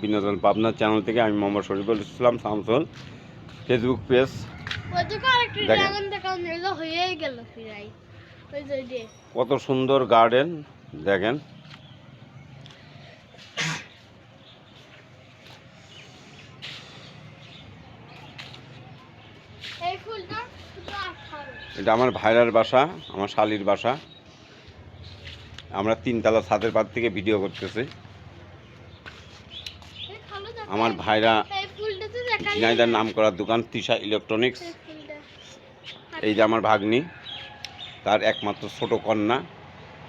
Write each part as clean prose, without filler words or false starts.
বিনোদন পাবনা চ্যানেল থেকে আমি মোহাম্মদ শরীফুল ইসলাম শামসুল, ফেসবুক পেজ কত সুন্দর গার্ডেন দেখেন। এটা আমার ভাইরার বাসা, আমার শালির বাসা। আমরা 3 তলা ছাদের পার থেকে ভিডিও করতেছি। আমার ভাইরা ঝিনাইদার নাম করা দোকান তৃষা ইলেকট্রনিক্স। এই যে আমার ভাগ্নি, তার একমাত্র ছোট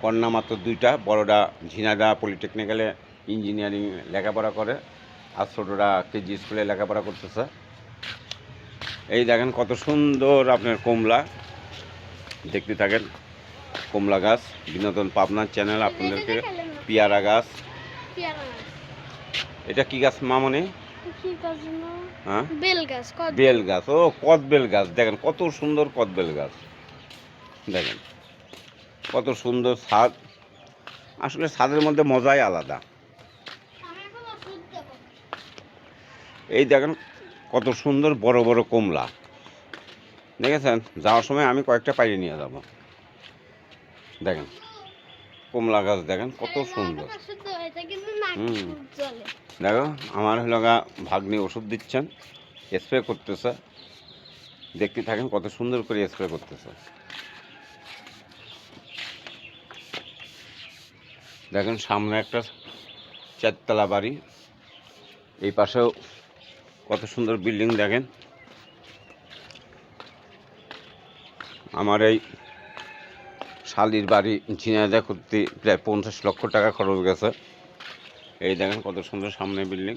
কন্যা মাত্র 2টা, বড়রা ঝিনাইদা পলিটেকনিক্যালে ইঞ্জিনিয়ারিং লেখাপড়া করে, আর ছোটরা কেজি স্কুলে লেখাপড়া করতেছে। এই দেখেন কত সুন্দর আপনার কমলা, দেখতে থাকেন। কমলা গাছ, বিনোদন পাবনার চ্যানেল আপনাদেরকে। পেয়ারা গাছ, এটা কি গাছ মামনি? হ্যাঁ, বেল গাছ। ও কদবেল গাছ, দেখেন কত সুন্দর কদবেল গাছ, দেখেন কত সুন্দর ছাদ। আসলে ছাদের মধ্যে মজাই আলাদা। এই দেখেন কত সুন্দর বড় বড় কমলা, দেখেছেন? যাওয়ার সময় আমি কয়েকটা পাইরে নিয়ে যাব। দেখেন কমলা গাছ, দেখেন কত সুন্দর। দেখো আমার হলগা ভাগ্নি ওষুধ দিচ্ছেন, স্প্রে করতেছে। দেখতে থাকেন কত সুন্দর করে স্প্রে করতেছে। দেখেন সামনে একটা 4 তলা বাড়ি, এই পাশেও কত সুন্দর বিল্ডিং। দেখেন আমার এই শালির বাড়ি ঝিনাইদহ করতে প্রায় 50 লক্ষ টাকা খরচ গেছে। এই দেখেন কত সুন্দর সামনে বিল্ডিং।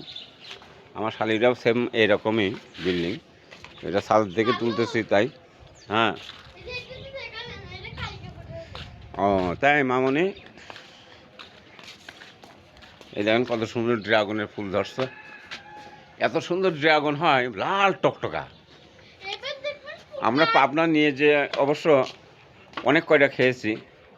আমার শালিরাও সেম এইরকমই বিল্ডিং, এটা ছাদ থেকে তুলতেছি তাই। হ্যাঁ, ও তাই মামনি। এই দেখেন কত সুন্দর ড্রাগনের ফুল ধরছে। এত সুন্দর ড্রাগন হয়, লাল টকটকা। আমরা পাবনা নিয়ে যে অবশ্য অনেক কয়টা খেয়েছি।